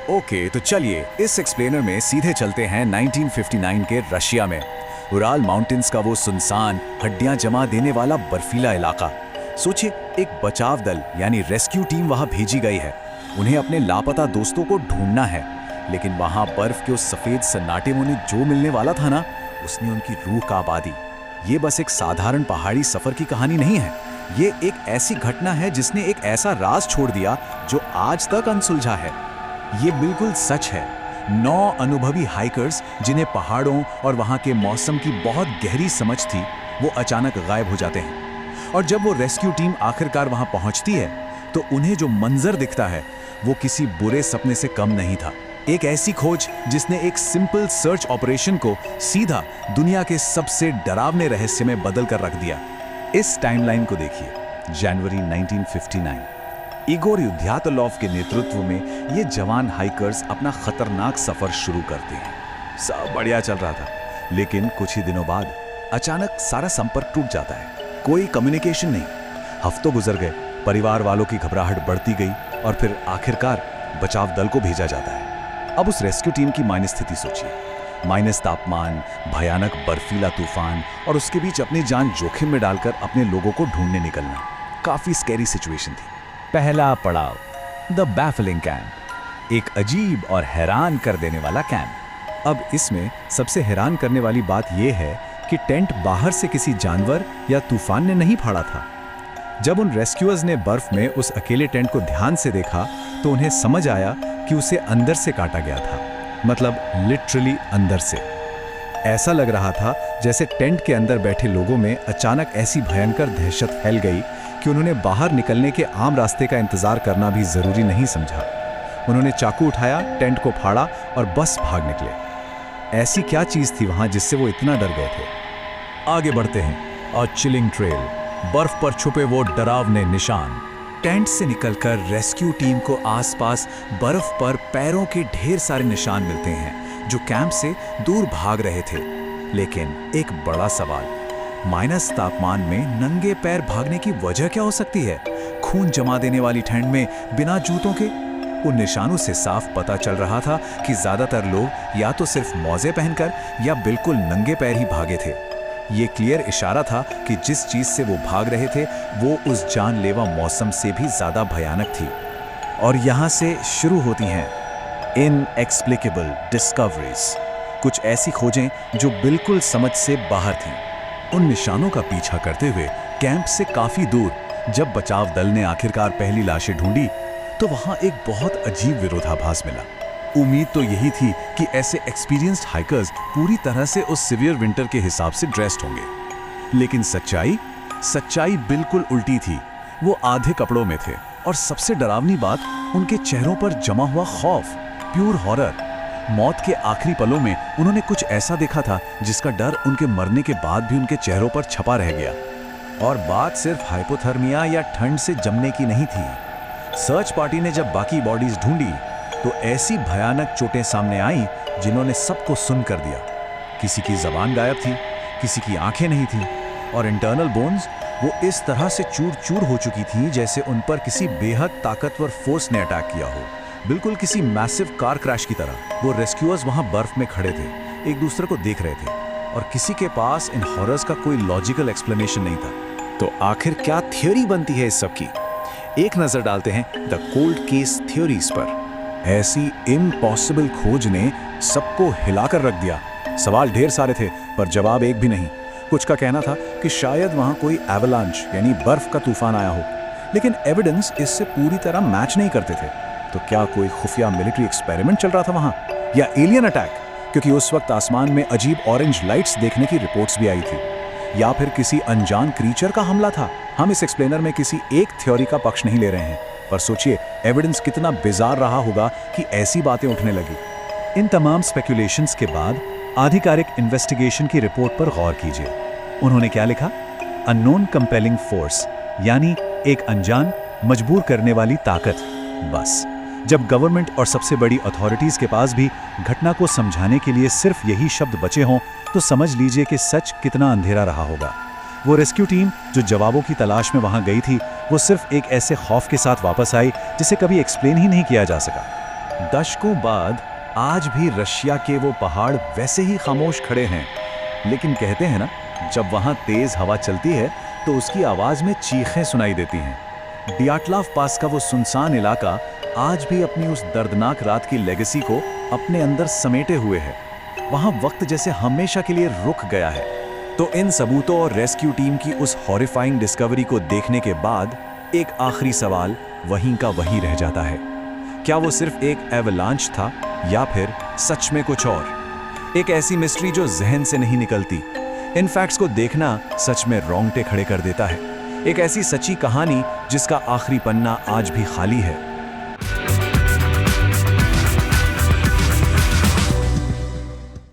Okay, तो चलिए इस एक्सप्लेनर में सीधे चलते हैं 1959 के रशिया में। उराल माउंटेन्स का वो सुनसान, हड्डियां जमा देने वाला बर्फीला इलाका। सोचिए, एक बचाव दल यानी रेस्क्यू टीम वहां भेजी गई है। उन्हें अपने लापता दोस्तों को ढूंढना है, लेकिन वहां बर्फ के उस सफेद सन्नाटे में उन्हें जो मिलने वाला था ना, उसने उनकी रूह कांपा दी। ये बस एक साधारण पहाड़ी सफर की कहानी नहीं है, ये एक ऐसी घटना है जिसने एक ऐसा राज छोड़ दिया जो आज तक अनसुलझा है। ये बिल्कुल सच है। 9 अनुभवी हाइकर्स, जिन्हें पहाड़ों और वहां के मौसम की बहुत गहरी समझ थी, वो अचानक गायब हो जाते हैं। और जब वो रेस्क्यू टीम आखिरकार वहां पहुंचती है, तो उन्हें जो मंजर दिखता है वो किसी बुरे सपने से कम नहीं था। एक ऐसी खोज जिसने एक सिंपल सर्च ऑपरेशन को सीधा दुनिया के सबसे डरावने रहस्य में बदल कर रख दिया। इस टाइमलाइन को देखिए। जनवरी 1959, इगोर युद्यातलोव के नेतृत्व में ये जवान हाइकर्स अपना खतरनाक सफर शुरू करते हैं। सब बढ़िया चल रहा था, लेकिन कुछ ही दिनों बाद अचानक सारा संपर्क टूट जाता है। कोई कम्युनिकेशन नहीं। हफ्तों गुजर गए, परिवार वालों की घबराहट बढ़ती गई और फिर आखिरकार बचाव दल को भेजा जाता है। अब उस रेस्क्यू टीम की माइनस स्थिति सोचिए। माइनस तापमान, भयानक बर्फीला तूफान और उसके बीच अपनी जान जोखिम में डालकर अपने लोगों को ढूंढने निकलना, काफी स्कैरी सिचुएशन थी। पहला पड़ाव, द बैफलिंग कैंप, एक अजीब और हैरान कर देने वाला कैंप। अब इसमें सबसे हैरान करने वाली बात यह है कि टेंट बाहर से किसी जानवर या तूफान ने नहीं फाड़ा था। जब उन रेस्क्यूअर्स ने बर्फ में उस अकेले टेंट को ध्यान से देखा, तो उन्हें समझ आया कि उसे अंदर से काटा गया था, मतलब लिटरली अंदर से। ऐसा लग रहा था जैसे टेंट के अंदर बैठे लोगों में अचानक ऐसी भयंकर दहशत फैल गई कि उन्होंने बाहर निकलने के आम रास्ते का इंतजार करना भी जरूरी नहीं समझा। उन्होंने चाकू उठाया, टेंट को फाड़ा और बस भाग निकले। ऐसी क्या चीज थी वहां जिससे वो इतना डर गए थे? आगे बढ़ते हैं और चिलिंग ट्रेल, बर्फ पर छुपे वो डरावने निशान। टेंट से निकलकर रेस्क्यू टीम को आसपास बर्फ पर पैरों के ढेर सारे निशान मिलते हैं जो कैंप से दूर भाग रहे थे। लेकिन एक बड़ा सवाल, माइनस तापमान में नंगे पैर भागने की वजह क्या हो सकती है? खून जमा देने वाली ठंड में बिना जूतों के? उन निशानों से साफ पता चल रहा था कि ज्यादातर लोग या तो सिर्फ मोजे पहनकर या बिल्कुल नंगे पैर ही भागे थे। ये क्लियर इशारा था कि जिस चीज से वो भाग रहे थे वो उस जानलेवा मौसम से भी ज्यादा भयानक थी। और यहां से शुरू होती हैं इनएक्सप्लिकेबल डिस्कवरीज, कुछ ऐसी खोजें जो बिल्कुल समझ से बाहर थीं। उन निशानों का पीछा करते हुए कैंप से काफी दूर जब बचाव दल ने आखिरकार पहली लाशें ढूंढी, तो वहां एक बहुत अजीब विरोधाभास मिला। उम्मीद तो यही थी कि ऐसे एक्सपीरियंस्ड हाइकर्स पूरी तरह से उस सिवियर विंटर के हिसाब से ड्रेस्ड होंगे, लेकिन सच्चाई बिल्कुल उल्टी थी। वो आधे कपड़ों में थे और सबसे डरावनी बात, उनके चेहरों पर जमा हुआ खौफ, प्योर हॉरर। मौत के आखिरी पलों में उन्होंने कुछ ऐसा देखा था जिसका डर उनके मरने के बाद भी उनके चेहरों पर छपा रह गया। और बात सिर्फ हाइपोथर्मिया या ठंड से जमने की नहीं थी। सर्च पार्टी ने जब बाकी बॉडीज ढूंढी तो ऐसी भयानक चोटें सामने आईं जिन्होंने सबको सुन कर दिया। किसी की जबान गायब थी, किसी की आंखें नहीं थी, और इंटरनल बोन्स वो इस तरह से चूर चूर हो चुकी थी जैसे उन पर किसी बेहद ताकतवर फोर्स ने अटैक किया हो, बिल्कुल किसी मैसिव कार क्रैश की तरह। वो रेस्क्यूअर्स वहां बर्फ में खड़े थे, एक दूसरे को देख रहे थे, और किसी के पास इन हॉरर्स का कोई लॉजिकल एक्सप्लेनेशन नहीं था। तो आखिर क्या थ्योरी बनती है इस सब की? एक नजर डालते हैं द कोल्ड केस थ्योरीज पर। ऐसी इम्पॉसिबल खोज ने सबको हिलाकर रख दिया। सवाल ढेर सारे थे पर जवाब एक भी नहीं। कुछ का कहना था कि शायद वहां कोई एवलांच यानी बर्फ का तूफान आया हो, लेकिन एविडेंस इससे पूरी तरह मैच नहीं करते थे। तो क्या कोई खुफिया मिलिट्री एक्सपेरिमेंट चल रहा था वहां, या एलियन अटैक, क्योंकि उस वक्त आसमान में अजीब ऑरेंज लाइट्स देखने की रिपोर्ट्स भी आई थी, या फिर किसी अनजान क्रीचर का हमला था? हम इस एक्सप्लेनर में किसी एक थ्योरी का पक्ष नहीं ले रहे हैं, पर सोचिए एविडेंस कितना बिजार रहा होगा कि ऐसी बातें उठने लगी। इन तमाम स्पेकुलेशंस के बाद आधिकारिक इन्वेस्टिगेशन की रिपोर्ट पर गौर कीजिए। उन्होंने क्या लिखा? अननोन कंपेलिंग फोर्स, यानी एक अनजान मजबूर करने वाली ताकत। बस जब गवर्नमेंट और सबसे बड़ी अथॉरिटीज के पास भी घटना को समझाने के लिए सिर्फ यही शब्द बचे हों, तो समझ लीजिए कि सच कितना अंधेरा रहा होगा। वो रेस्क्यू टीम जो जवाबों की तलाश में वहां गई थी, वो सिर्फ एक ऐसे खौफ के साथ वापस आई जिसे कभी एक्सप्लेन ही नहीं किया जा सका। दशकों बाद आज भी रशिया के वो पहाड़ वैसे ही खामोश खड़े हैं, लेकिन कहते हैं ना, जब वहां तेज हवा चलती है तो उसकी आवाज में चीखें सुनाई देती हैं। डियाटलाव पास का वो सुनसान इलाका आज भी अपनी उस दर्दनाक रात की लेगेसी को अपने अंदर समेटे हुए है। वहां वक्त जैसे हमेशा के लिए रुक गया है। तो इन सबूतों और रेस्क्यू टीम की उस हॉरिफाइंग डिस्कवरी को देखने के बाद एक आखिरी सवाल वहीं का वहीं रह जाता है। क्या वो सिर्फ एक एवलांच था या फिर सच में कुछ और? एक ऐसी मिस्ट्री जो जहन से नहीं निकलती। इन फैक्ट्स को देखना सच में रोंगटे खड़े कर देता है। एक ऐसी सच्ची कहानी जिसका आखिरी पन्ना आज भी खाली है।